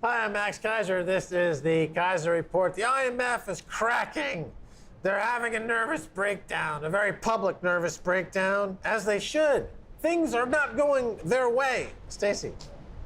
Hi, I'm Max Keiser. This is the Keiser Report. The IMF is cracking. They're having a nervous breakdown, a very public nervous breakdown, as they should. Things are not going their way. Stacy.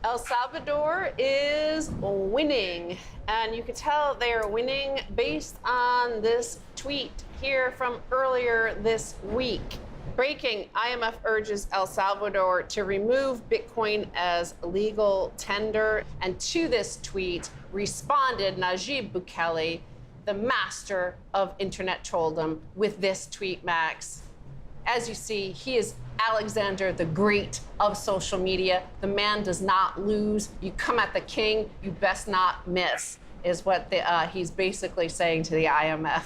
El Salvador is winning, and you could tell they are winning based on this tweet here from earlier this week. Breaking, IMF urges El Salvador to remove Bitcoin as legal tender. And to this tweet responded Najib Bukele, the master of internet trolldom, with this tweet, Max. As you see, he is Alexander the Great of social media. The man does not lose. You come at the king, you best not miss, is what he's basically saying to the IMF.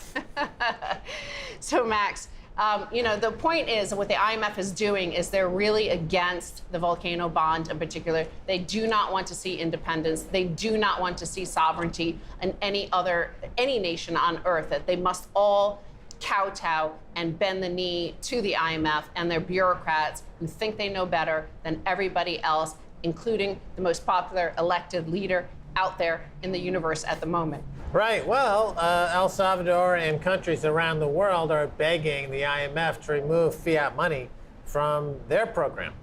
So, Max, the point is what the IMF is doing is they're really against the volcano bond in particular. They do not want to see independence. They do not want to see sovereignty in any nation on earth, that they must all kowtow and bend the knee to the IMF and their bureaucrats who think they know better than everybody else, including the most popular elected leader out there in the universe at the moment. Right. Well, El Salvador and countries around the world are begging the IMF to remove fiat money from their program.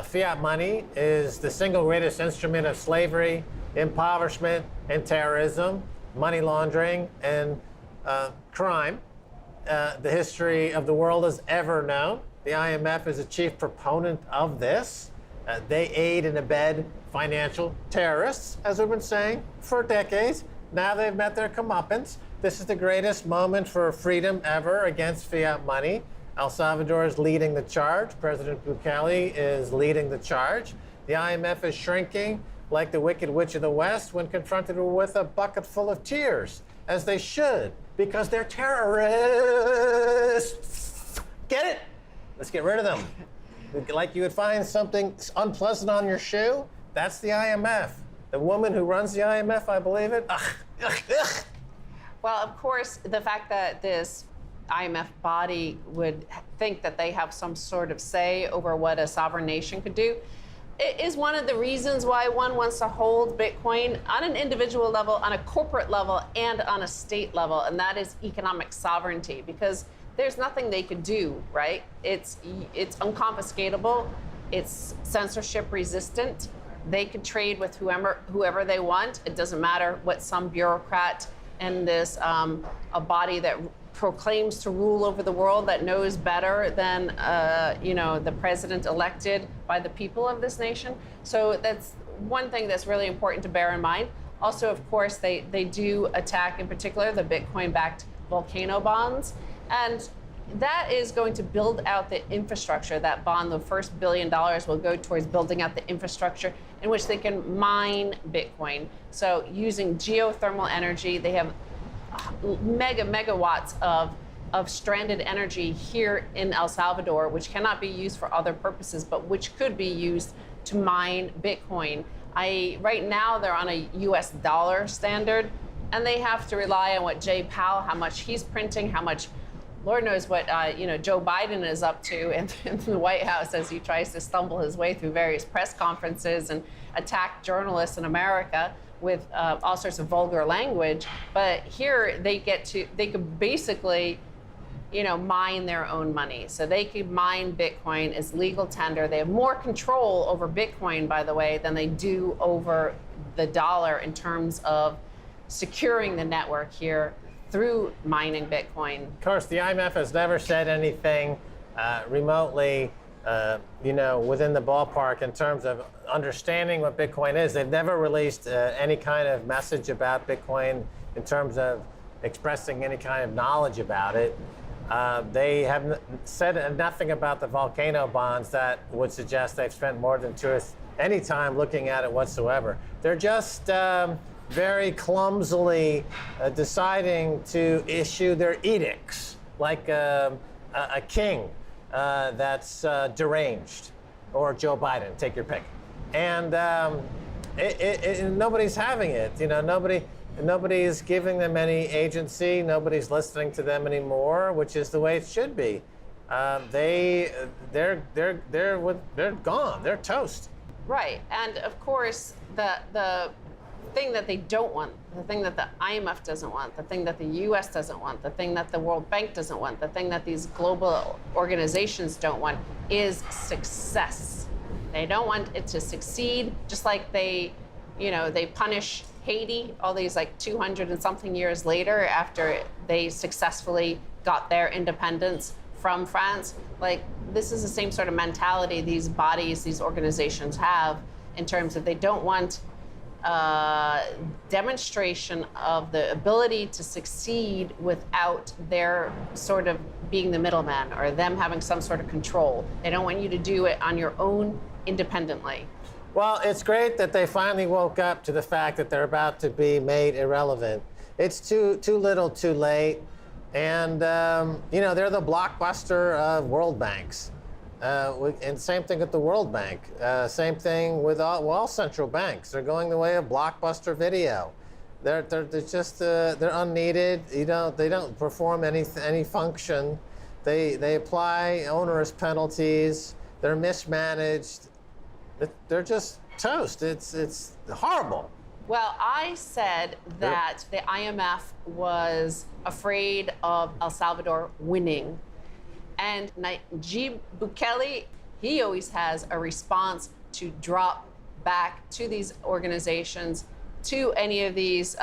Fiat money is the single greatest instrument of slavery, impoverishment, and terrorism, money laundering, and crime the history of the world has ever known. The IMF is a chief proponent of this. They aid and abet financial terrorists, as we've been saying for decades. Now they've met their comeuppance. This is the greatest moment for freedom ever against fiat money. El Salvador is leading the charge. President Bukele is leading the charge. The IMF is shrinking like the Wicked Witch of the West when confronted with a bucket full of tears, as they should, because they're terrorists. Get it? Let's get rid of them. Like you would find something unpleasant on your shoe, that's the IMF. The woman who runs the IMF, I believe it. Ugh, ugh, ugh. Well, of course, the fact that this IMF body would think that they have some sort of say over what a sovereign nation could do, it is one of the reasons why one wants to hold Bitcoin on an individual level, on a corporate level, and on a state level, and that is economic sovereignty, because there's nothing they could do, right? It's unconfiscatable, it's censorship resistant. They could trade with whoever they want. It doesn't matter what some bureaucrat in this a body that proclaims to rule over the world, that knows better than the president elected by the people of this nation. So that's one thing that's really important to bear in mind. Also, of course, they do attack, in particular, the Bitcoin-backed volcano bonds. And that is going to build out the infrastructure. That bond, the first $1 billion, will go towards building out the infrastructure in which they can mine Bitcoin. So using geothermal energy, they have megawatts of stranded energy here in El Salvador, which cannot be used for other purposes, but which could be used to mine Bitcoin. Right now, they're on a US dollar standard, and they have to rely on what Jay Powell, how much he's printing, how much Lord knows what Joe Biden is up to in the White House as he tries to stumble his way through various press conferences and attack journalists in America with all sorts of vulgar language. But here they could basically, mine their own money. So they could mine Bitcoin as legal tender. They have more control over Bitcoin, by the way, than they do over the dollar in terms of securing the network here through mining Bitcoin. Of course, the IMF has never said anything remotely, within the ballpark in terms of understanding what Bitcoin is. They've never released any kind of message about Bitcoin in terms of expressing any kind of knowledge about it. They have said nothing about the volcano bonds that would suggest they've spent more than any time looking at it whatsoever. They're just very clumsily deciding to issue their edicts like a king that's deranged, or Joe Biden, take your pick. And nobody's having it. Nobody's giving them any agency. Nobody's listening to them anymore, which is the way it should be. They're gone. They're toast. Right, and of course the thing that they don't want, the thing that the IMF doesn't want, the thing that the US doesn't want, the thing that the World Bank doesn't want, the thing that these global organizations don't want is success. They don't want it to succeed, just like they punish Haiti all these like 200 and something years later after they successfully got their independence from France. Like, this is the same sort of mentality these bodies, these organizations have, in terms of they don't want demonstration of the ability to succeed without their sort of being the middleman or them having some sort of control. They don't want you to do it on your own independently. Well, it's great that they finally woke up to the fact that they're about to be made irrelevant. It's too little, too late. And, they're the blockbuster of world banks. And same thing with the World Bank. Same thing with all central banks. They're going the way of blockbuster video. They're just they're unneeded. They don't perform any function. They apply onerous penalties. They're mismanaged. They're just toast. It's horrible. Well, I said that the IMF was afraid of El Salvador winning. And Nayib Bukele, he always has a response to drop back to these organizations, to any of these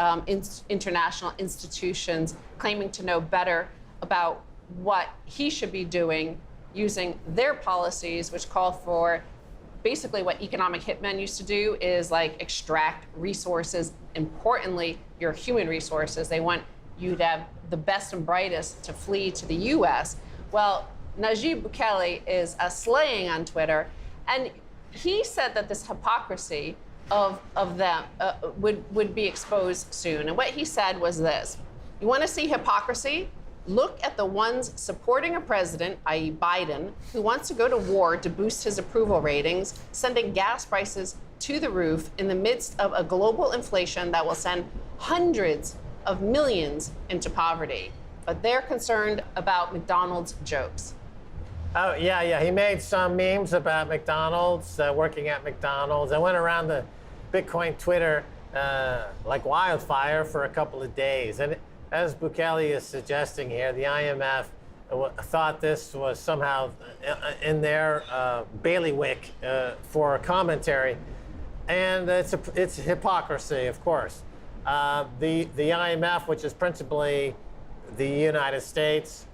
international institutions, claiming to know better about what he should be doing using their policies, which call for basically what economic hitmen used to do is like extract resources, importantly, your human resources. They want you to have the best and brightest to flee to the US. Well, Nayib Bukele is slaying on Twitter, and he said that this hypocrisy of them would be exposed soon. And what he said was this: you want to see hypocrisy? Look at the ones supporting a president, i.e. Biden, who wants to go to war to boost his approval ratings, sending gas prices to the roof in the midst of a global inflation that will send hundreds of millions into poverty. But they're concerned about McDonald's jokes. Oh, yeah. He made some memes about McDonald's, working at McDonald's. I went around the Bitcoin Twitter like wildfire for a couple of days. And as Bukele is suggesting here, the IMF thought this was somehow in their bailiwick for commentary. And it's hypocrisy, of course. The IMF, which is principally the United States,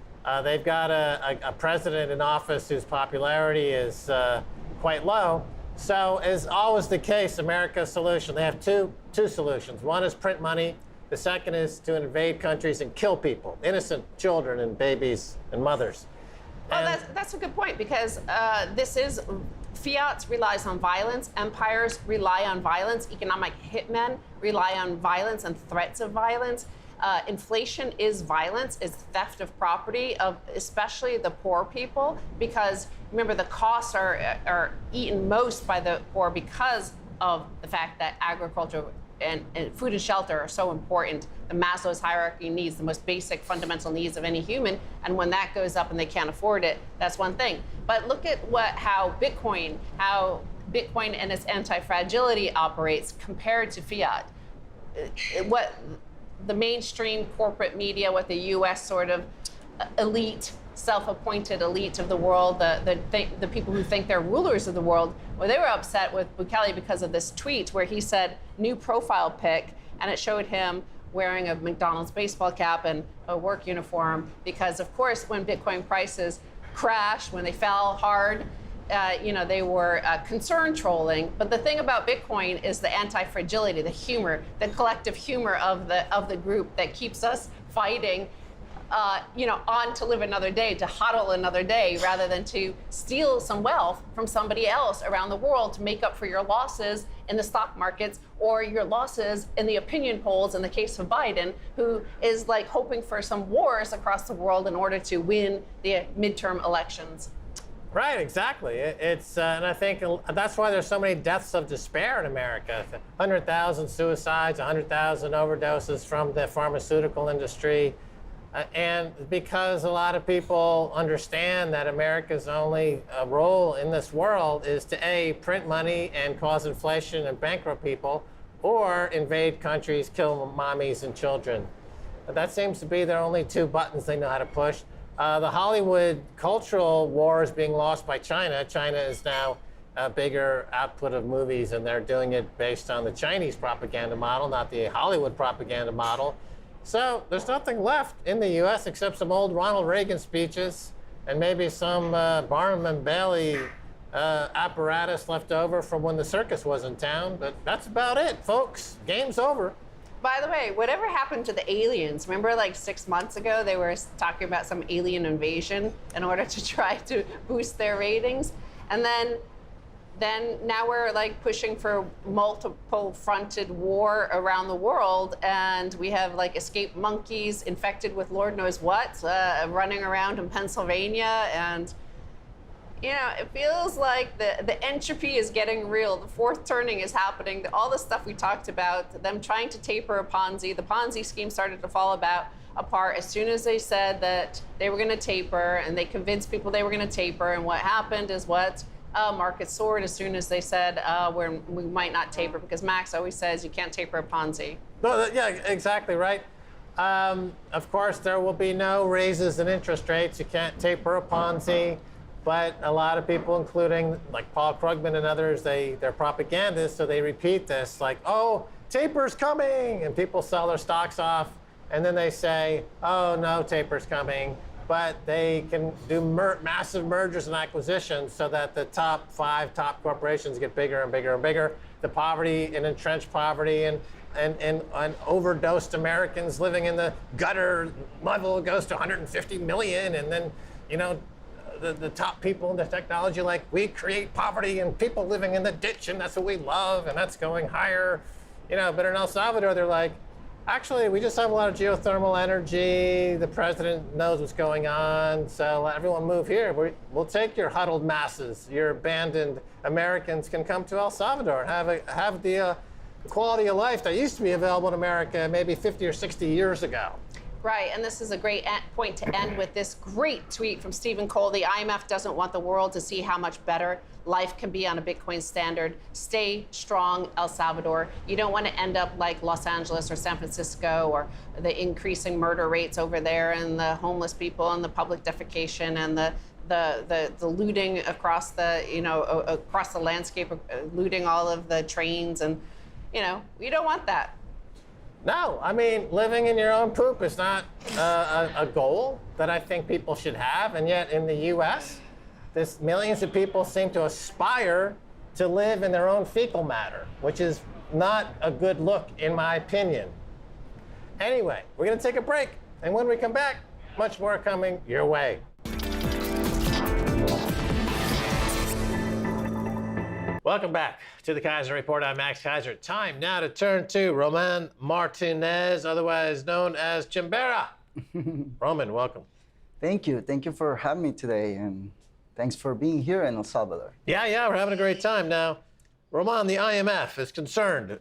they've got a president in office whose popularity is quite low. So, as always the case, America's solution, they have two solutions. One is print money. The second is to invade countries and kill people, innocent children and babies and mothers. Well, that's a good point, because fiat relies on violence, empires rely on violence, economic hitmen rely on violence and threats of violence. Inflation is violence, is theft of property of especially the poor people, because remember, the costs are eaten most by the poor because of the fact that agriculture and food and shelter are so important. The Maslow's hierarchy needs, the most basic fundamental needs of any human, and when that goes up and they can't afford it, that's one thing. But look at how Bitcoin and its anti-fragility operates compared to fiat. What the mainstream corporate media, what the U.S. sort of elite, self-appointed elite of the world, the people who think they're rulers of the world, well, they were upset with Bukele because of this tweet where he said new profile pic, and it showed him wearing a McDonald's baseball cap and a work uniform, because of course when Bitcoin prices crashed, when they fell hard, they were concern trolling. But the thing about Bitcoin is the anti-fragility, the humor, the collective humor of the group that keeps us fighting, on to live another day, to hodl another day, rather than to steal some wealth from somebody else around the world to make up for your losses in the stock markets or your losses in the opinion polls in the case of Biden, who is like hoping for some wars across the world in order to win the midterm elections. Right, exactly. And I think that's why there's so many deaths of despair in America. 100,000 suicides, 100,000 overdoses from the pharmaceutical industry. And because a lot of people understand that America's only role in this world is to A, print money and cause inflation and bankrupt people, or invade countries, kill mommies and children. That seems to be their only two buttons they know how to push. The Hollywood cultural war is being lost by China. China is now a bigger output of movies, and they're doing it based on the Chinese propaganda model, not the Hollywood propaganda model. So there's nothing left in the U.S. except some old Ronald Reagan speeches and maybe some Barnum and Bailey apparatus left over from when the circus was in town. But that's about it, folks. Game's over. By the way, whatever happened to the aliens? Remember, like 6 months ago, they were talking about some alien invasion in order to try to boost their ratings, and then now we're like pushing for multiple fronted war around the world, and we have like escaped monkeys infected with Lord knows what running around in Pennsylvania, and you know, it feels like the entropy is getting real. The fourth turning is happening. All the stuff we talked about, them trying to taper a Ponzi, the Ponzi scheme started to fall apart as soon as they said that they were going to taper, and they convinced people they were going to taper. And what happened is markets soared as soon as they said we might not taper, because Max always says you can't taper a Ponzi. No, yeah, exactly right. Of course, there will be no raises in interest rates. You can't taper a Ponzi. But a lot of people, including like Paul Krugman and others, they're propagandists, so they repeat this like, oh, taper's coming, and people sell their stocks off, and then they say, oh, no, taper's coming. But they can do massive mergers and acquisitions so that the top 5 top corporations get bigger and bigger and bigger. The poverty and entrenched poverty and overdosed Americans living in the gutter level goes to 150 million, and then, you know, the top people in the technology, like, we create poverty and people living in the ditch, and that's what we love, and that's going higher. You know, but in El Salvador, they're like, actually, we just have a lot of geothermal energy. The president knows what's going on, so let everyone move here. We'll take your huddled masses. Your abandoned Americans can come to El Salvador and have the quality of life that used to be available in America maybe 50 or 60 years ago. Right, and this is a great point to end with this great tweet from Stephen Cole. The IMF doesn't want the world to see how much better life can be on a Bitcoin standard. Stay strong, El Salvador. You don't want to end up like Los Angeles or San Francisco, or the increasing murder rates over there, and the homeless people, and the public defecation, and the looting across the landscape, looting all of the trains, and we don't want that. No, I mean, living in your own poop is not a goal that I think people should have. And yet in the U.S., millions of people seem to aspire to live in their own fecal matter, which is not a good look, in my opinion. Anyway, we're going to take a break. And when we come back, much more coming your way. Welcome back to the Keiser Report. I'm Max Keiser. Time now to turn to Roman Martinez, otherwise known as Chimbera. Roman, welcome. Thank you. Thank you for having me today, and thanks for being here in El Salvador. Yeah, we're having a great time. Now, Roman, the IMF is concerned,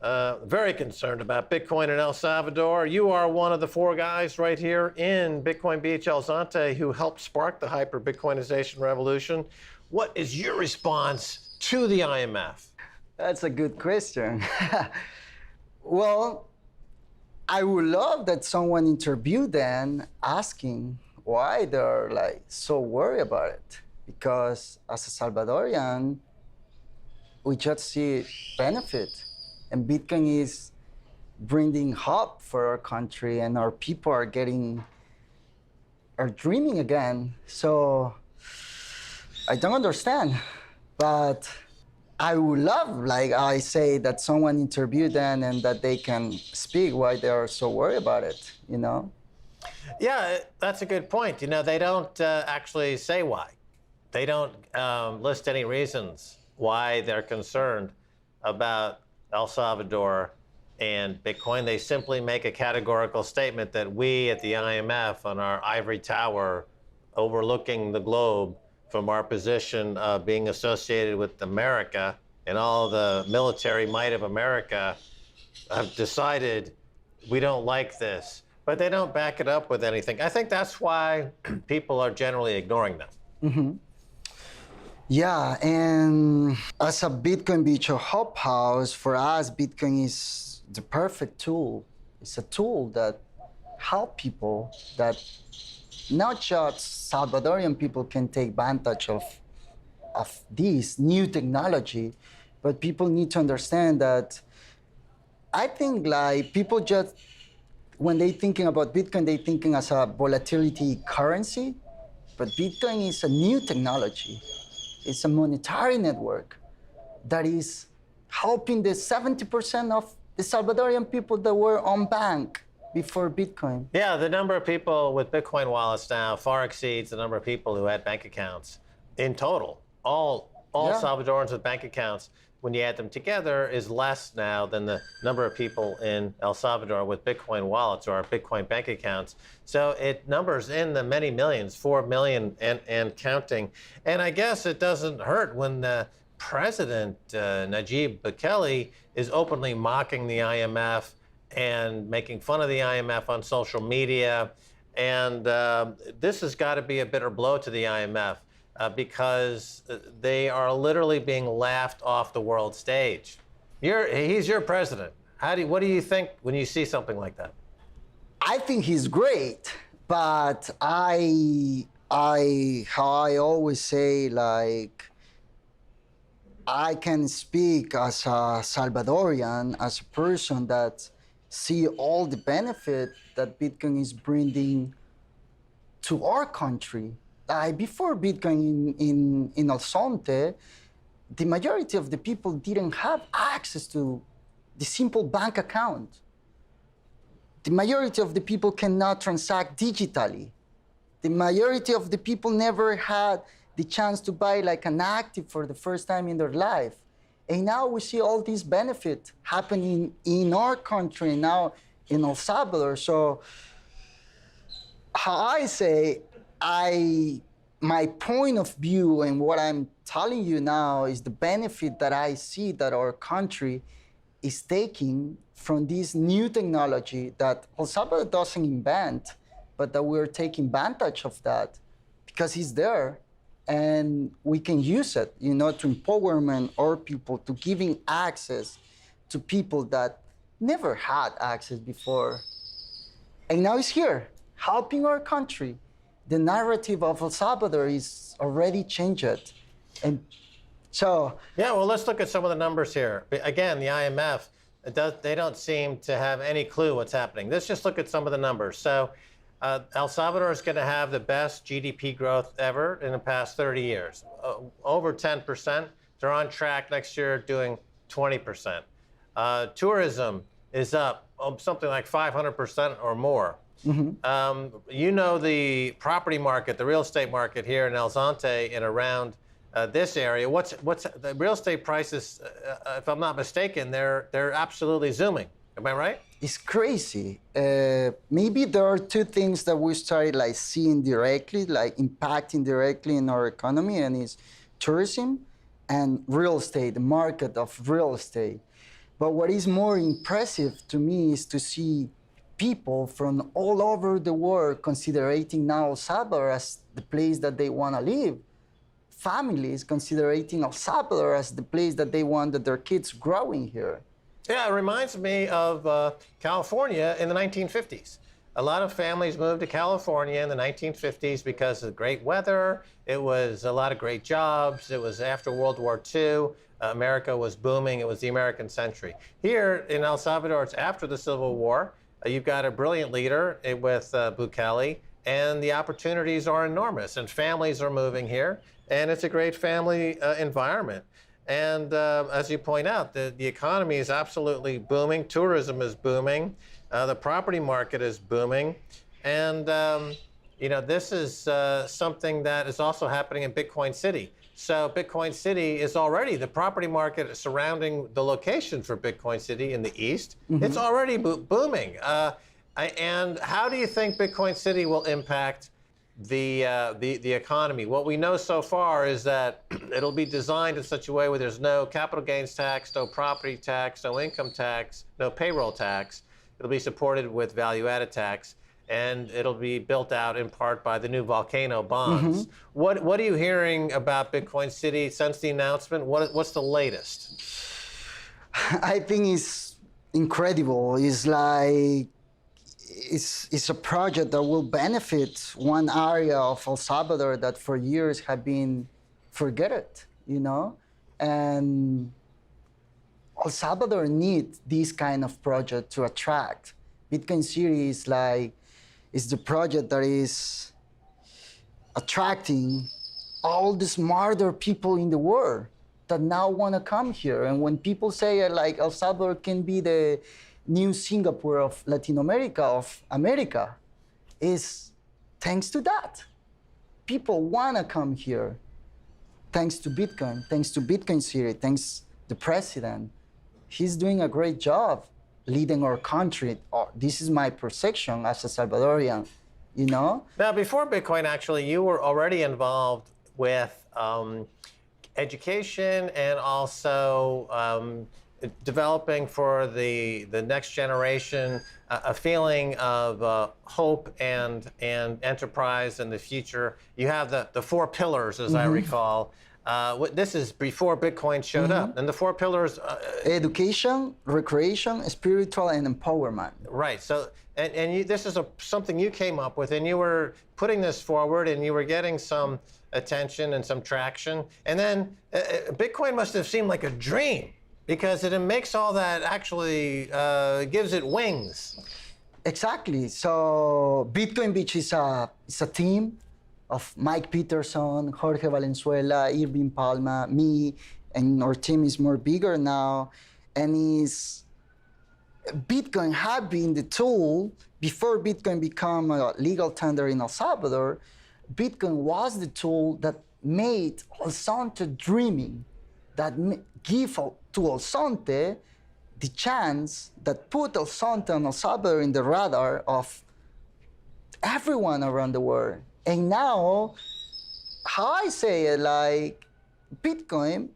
very concerned about Bitcoin in El Salvador. You are one of the 4 guys right here in Bitcoin Beach, El Zante, who helped spark the hyper-Bitcoinization revolution. What is your response to the IMF? That's a good question. Well, I would love that someone interviewed them asking why they're so worried about it. Because as a Salvadorian, we just see benefit. And Bitcoin is bringing hope for our country, and our people are dreaming again. So I don't understand. But I would love, like I say, that someone interviewed them and that they can speak why they are so worried about it, Yeah, that's a good point. They don't actually say why. They don't list any reasons why they're concerned about El Salvador and Bitcoin. They simply make a categorical statement that we at the IMF on our ivory tower overlooking the globe from our position of being associated with America and all the military might of America, have decided we don't like this. But they don't back it up with anything. I think that's why people are generally ignoring them. Mm-hmm. Yeah, and as a Bitcoin Beach Hub House, for us, Bitcoin is the perfect tool. It's a tool that help people that not just Salvadorian people can take advantage of this new technology, but people need to understand that I think like people just when they thinking about Bitcoin, they thinking as a volatility currency, but Bitcoin is a new technology. It's a monetary network that is helping the 70% of the Salvadorian people that were unbanked before Bitcoin. Yeah, the number of people with Bitcoin wallets now far exceeds the number of people who had bank accounts in total. All Yeah. Salvadorans with bank accounts, when you add them together, is less now than the number of people in El Salvador with Bitcoin wallets or Bitcoin bank accounts. So it numbers in the many millions, 4 million and counting. And I guess it doesn't hurt when the President Najib Bukele is openly mocking the IMF and making fun of the IMF on social media. And this has got to be a bitter blow to the IMF because they are literally being laughed off the world stage. He's your president. What do you think when you see something like that? I think he's great, but how I always say, like, I can speak as a Salvadorian, as a person that see all the benefit that Bitcoin is bringing to our country. Before Bitcoin in El Sonte, the majority of the people didn't have access to the simple bank account. The majority of the people cannot transact digitally. The majority of the people never had the chance to buy like an active for the first time in their life. And now we see all these benefits happening in our country, now in El Salvador. So how I say, my point of view and what I'm telling you now is the benefit that I see that our country is taking from this new technology that El Salvador doesn't invent, but that we're taking advantage of that because it's there and we can use it, to empowerment our people, to giving access to people that never had access before. And now it's here, helping our country. The narrative of El Salvador is already changed. And so... Yeah, well, let's look at some of the numbers here. Again, the IMF, they don't seem to have any clue what's happening. Let's just look at some of the numbers. So El Salvador is going to have the best GDP growth ever in the past 30 years, over 10%. They're on track next year doing 20%. Tourism is up something like 500% or more. Mm-hmm. The property market, the real estate market here in El Zonte and around this area. What's the real estate prices? If I'm not mistaken, they're absolutely zooming. Am I right? It's crazy. Maybe there are two things that we started like seeing directly, like impacting directly in our economy, and it's tourism and real estate, the market of real estate. But what is more impressive to me is to see people from all over the world considering now El Salvador as the place that they want to live. Families considering El Salvador as the place that they want that their kids growing here. Yeah, it reminds me of California in the 1950s. A lot of families moved to California in the 1950s because of great weather. It was a lot of great jobs. It was after World War II. America was booming. It was the American century. Here in El Salvador, it's after the Civil War. You've got a brilliant leader with Bukele, and the opportunities are enormous, and families are moving here, and it's a great family environment. And as you point out, the economy is absolutely booming. Tourism is booming. The property market is booming. And, this is something that is also happening in Bitcoin City. So Bitcoin City is already, the property market surrounding the location for Bitcoin City in the east, mm-hmm. It's already booming. And how do you think Bitcoin City will impact the economy? What we know so far is that it'll be designed in such a way where there's no capital gains tax, no property tax, no income tax, no payroll tax. It'll be supported with value-added tax. and it'll be built out in part by the new volcano bonds. What are you hearing about Bitcoin City since the announcement? What's the latest? I think it's incredible. It's like it's a project that will benefit one area of El Salvador that for years have been forgotten, you know? And El Salvador needs this kind of project to attract. Bitcoin City is the project that is attracting all the smarter people in the world that now want to come here. And when people say like El Salvador can be the new Singapore of Latin America, of America, is thanks to that. People want to come here thanks to Bitcoin City, thanks the president. He's doing a great job leading our country. This is my perception as a Salvadorian, you know? Now, before Bitcoin, actually, you were already involved with education and also developing for the next generation a feeling of hope and enterprise in the future. You have the four pillars, as I recall. This is before Bitcoin showed up, and the four pillars: education, recreation, spiritual, and empowerment. Right. So, this is something you came up with, and you were putting this forward, and you were getting some attention and some traction. And then Bitcoin must have seemed like a dream, because it makes all that, actually gives it wings. Exactly. So Bitcoin Beach is a team of Mike Peterson, Jorge Valenzuela, Irving Palma, me, and our team is more bigger now. And Bitcoin had been the tool before Bitcoin became a legal tender in El Salvador. Bitcoin was the tool that made El Sonte dreaming, that give to El Sonte the chance, that put El Sonte and El Salvador in the radar of everyone around the world. And now, how I say it, like, Bitcoin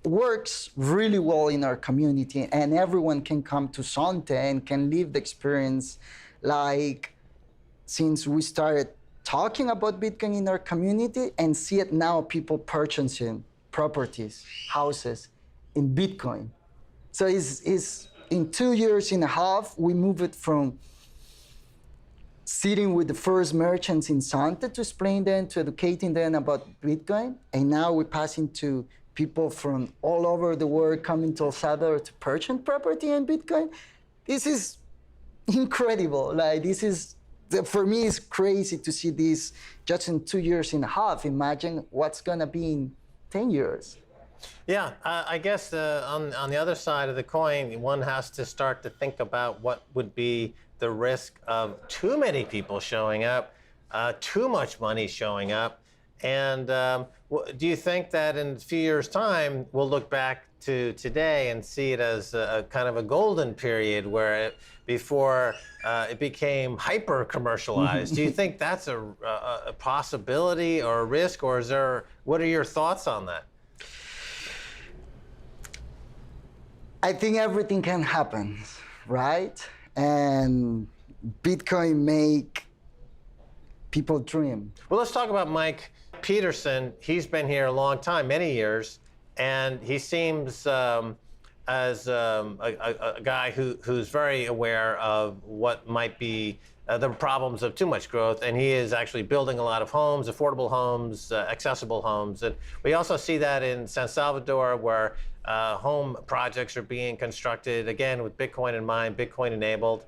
works really well in our community, and everyone can come to Sonte and can live the experience. Like, since we started talking about Bitcoin in our community, and see it now, people purchasing properties, houses in Bitcoin. So it's in 2.5 years, we moved it from sitting with the first merchants in Santa to explain them, to educating them about Bitcoin. And now we're passing to people from all over the world coming to El Salvador to purchase property in Bitcoin. This is incredible. Like, for me, it's crazy to see this just in 2.5 years. Imagine what's gonna be in 10 years. Yeah, I guess on the other side of the coin, one has to start to think about what would be the risk of too many people showing up, too much money showing up. And do you think that in a few years' time, we'll look back to today and see it as a kind of a golden period where before it became hyper commercialized? Do you think that's a possibility or a risk, or what are your thoughts on that? I think everything can happen, right? And Bitcoin make people dream. Well, let's talk about Mike Peterson. He's been here a long time, many years, and he seems as a guy who's very aware of what might be the problems of too much growth, and he is actually building a lot of homes, affordable homes, accessible homes. And we also see that in San Salvador, where home projects are being constructed, again, with Bitcoin in mind, Bitcoin enabled.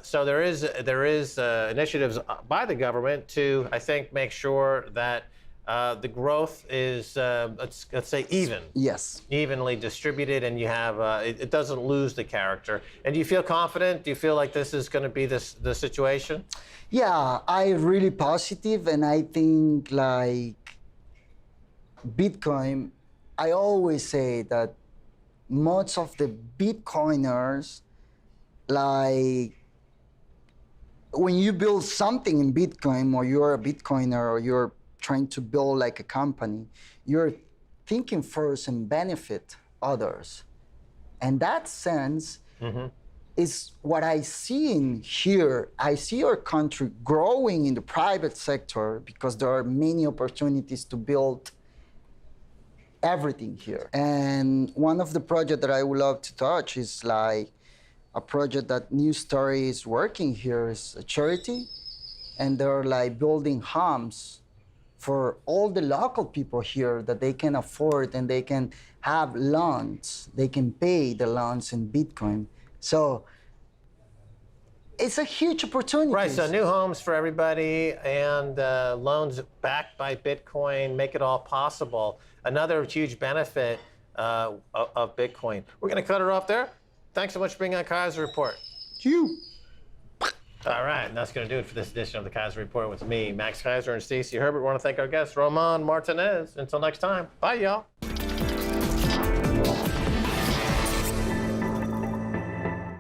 So there is initiatives by the government to, I think, make sure that the growth is, let's say, even. Yes. Evenly distributed, and you have it doesn't lose the character. And do you feel confident? Do you feel like this is going to be the situation? Yeah, I'm really positive, and I think like Bitcoin, I always say that most of the Bitcoiners, like, when you build something in Bitcoin, or you're a Bitcoiner, or you're trying to build like a company, you're thinking first and benefit others. In that sense, is what I see in here. I see our country growing in the private sector because there are many opportunities to build everything here. And one of the projects that I would love to touch is like a project that New Story is working here is a charity, and they're like building homes for all the local people here that they can afford, and they can have loans. They can pay the loans in Bitcoin. So it's a huge opportunity. Right, so new homes for everybody and loans backed by Bitcoin make it all possible. Another huge benefit of Bitcoin. We're going to cut it off there. Thanks so much for being on Keiser Report. You. All right, and that's going to do it for this edition of the Keiser Report with me, Max Keiser, and Stacy Herbert. We want to thank our guest, Roman Martinez. Until next time, bye, y'all.